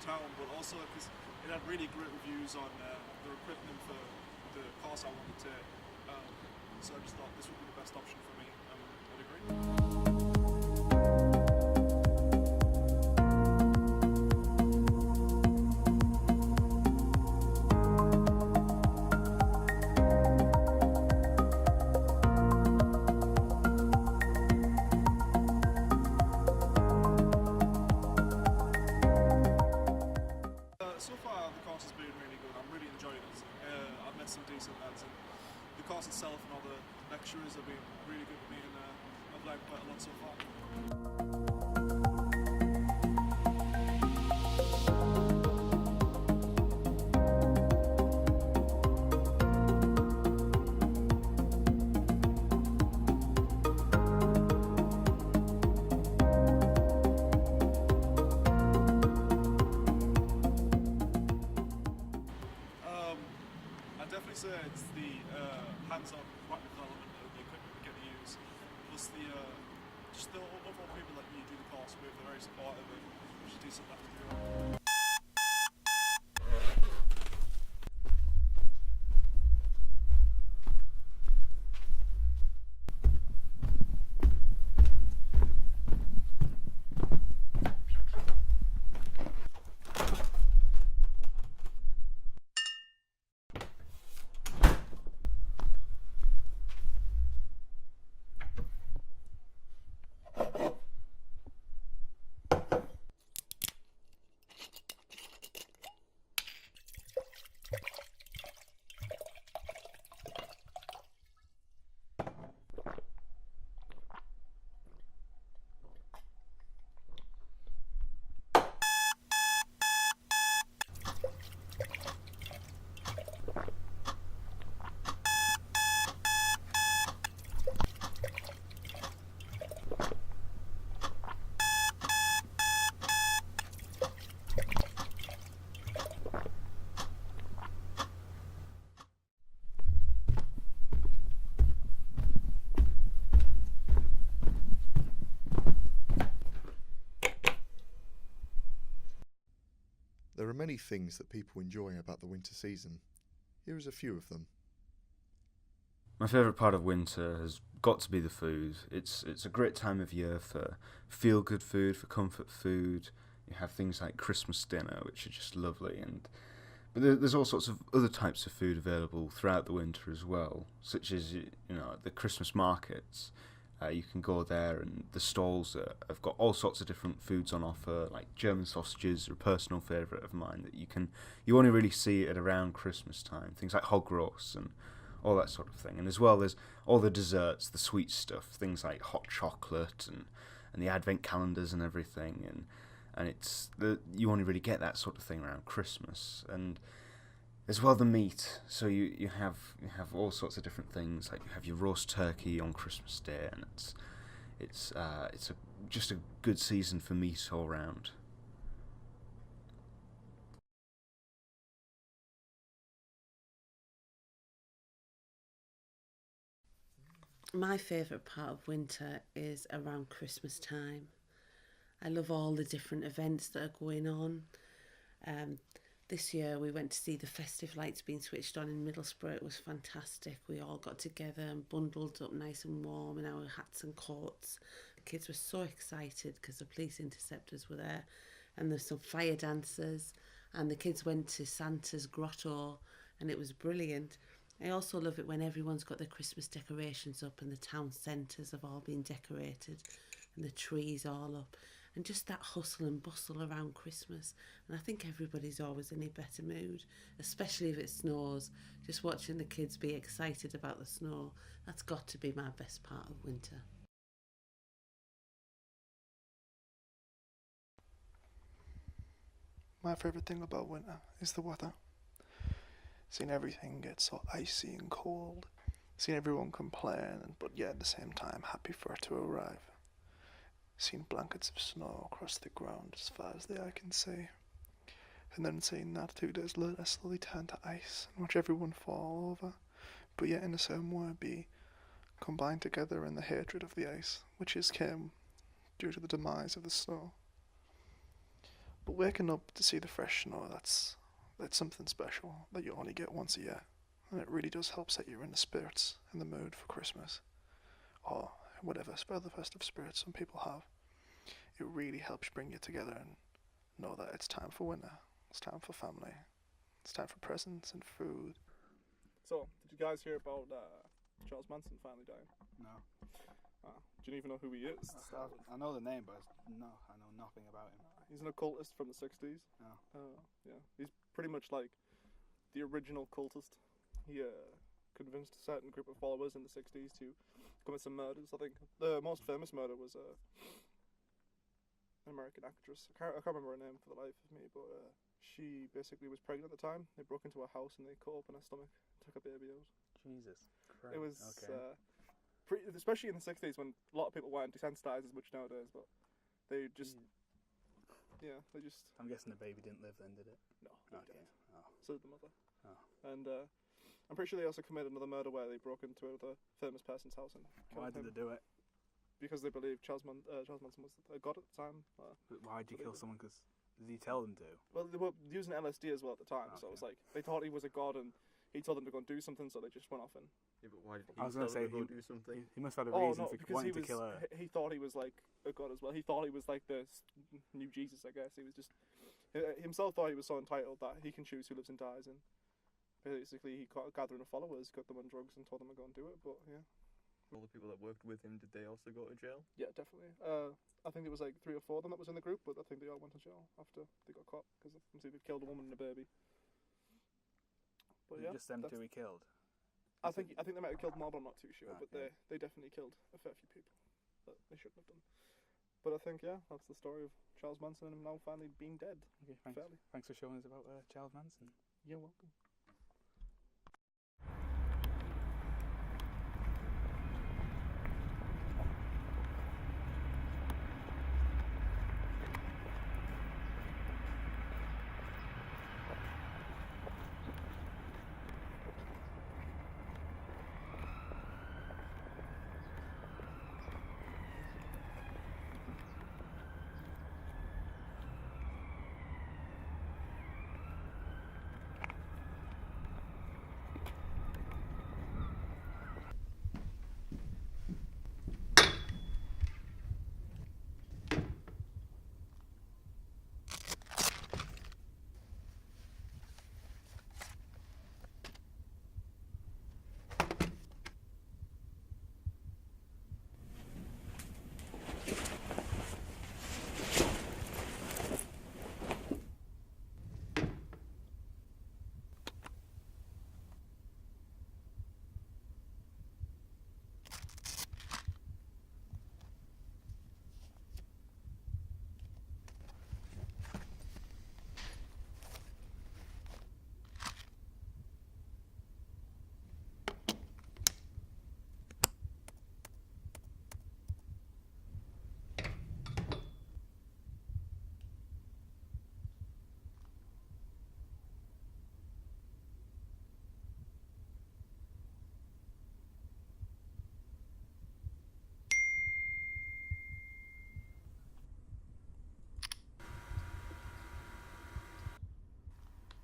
town, but also because it had really great reviews on the equipment for the course I wanted to take. So I just thought this would be the best option for me. I'd agree. So far the course has been really good. I'm really enjoying it. I've met some decent lads, and the course itself and all the lecturers have been really good with me, and I've learned quite a lot so far. I'd definitely say it's the hands-on practical element of the equipment we get to use, plus the just the overall people that you do the course with. They're very supportive and which is decent that to do. There are many things that people enjoy about the winter season. Here is a few of them. My favourite part of winter has got to be the food. It's a great time of year for feel-good food, for comfort food. You have things like Christmas dinner, which are just lovely, but there's all sorts of other types of food available throughout the winter as well, such as the Christmas markets. You can go there, and the stalls have got all sorts of different foods on offer, like German sausages are a personal favourite of mine that you only really see at around Christmas time. Things like hog roasts and all that sort of thing. And as well, there's all the desserts, the sweet stuff, things like hot chocolate and the advent calendars and everything. And you only really get that sort of thing around Christmas. And as well, the meat. So you have all sorts of different things. Like you have your roast turkey on Christmas Day, and it's just a good season for meat all round. My favourite part of winter is around Christmas time. I love all the different events that are going on. This year we went to see the festive lights being switched on in Middlesbrough. It was fantastic. We all got together and bundled up nice and warm in our hats and coats. The kids were so excited because the police interceptors were there, and there's some fire dancers, and the kids went to Santa's grotto, and it was brilliant. I also love it when everyone's got their Christmas decorations up and the town centres have all been decorated and the trees all up, and just that hustle and bustle around Christmas. And I think everybody's always in a better mood, especially if it snows. Just watching the kids be excited about the snow, that's got to be my best part of winter. My favourite thing about winter is the weather. Seeing everything get so icy and cold. Seeing everyone complain, but yet at the same time happy for it to arrive. Seeing blankets of snow across the ground as far as the eye can see. And then seeing that 2 days later slowly turn to ice and watch everyone fall over, but yet in the same way be combined together in the hatred of the ice, which came due to the demise of the snow. But waking up to see the fresh snow, that's something special that you only get once a year. And it really does help set you in the spirits and the mood for Christmas. Or whatever other festive spirits some people have. It really helps bring you together and know that it's time for winter. It's time for family. It's time for presents and food. So, did you guys hear about Charles Manson finally dying? No. Do you even know who he is? I know the name, but I know nothing about him. He's an occultist from the 60s. No. Yeah, he's pretty much like the original cultist. He convinced a certain group of followers in the 60s to commit some murders. I think the most famous murder was an American actress. I can't remember her name for the life of me, but she basically was pregnant at the time. They broke into her house and they cut open her stomach, took her baby out. Jesus Christ. It was okay. especially in the 60s when a lot of people weren't desensitized as much nowadays, but they just they just. I'm guessing the baby didn't live then, did it? No, Okay. didn't. Oh. So did the mother. Oh. And I'm pretty sure they also committed another murder where they broke into another famous person's house and killed Why did him they do it? because they believed Charles Manson was a god at the time. Why did you so kill they- someone? Because did he tell them to? Well, they were using LSD as well at the time, so it was Okay. like they thought he was a god and he told them to go and do something, so they just went off and. Yeah, but why did he I was gonna tell say him to go he- do something? He must have had a Oh reason no, for because wanting to kill her. he thought he was like a god as well. He thought he was like the new Jesus, I guess. He was just himself thought he was so entitled that he can choose who lives and dies, and basically he gathered enough followers, got them on drugs, and told them to go and do it. But yeah, All the people that worked with him, did they also go to jail? yeah, definitely. I think there was like 3 or 4 of them that was in the group, but I think they all went to jail after they got caught because they killed a woman and a baby. But Was it yeah, just them that's- two he killed. I think they might have killed more, but I'm not too sure. But Okay. they definitely killed a fair few people that they shouldn't have done. But I think that's the story of Charles Manson and him now finally being dead. Okay, thanks. Fairly. Thanks for showing us about Charles Manson. You're welcome.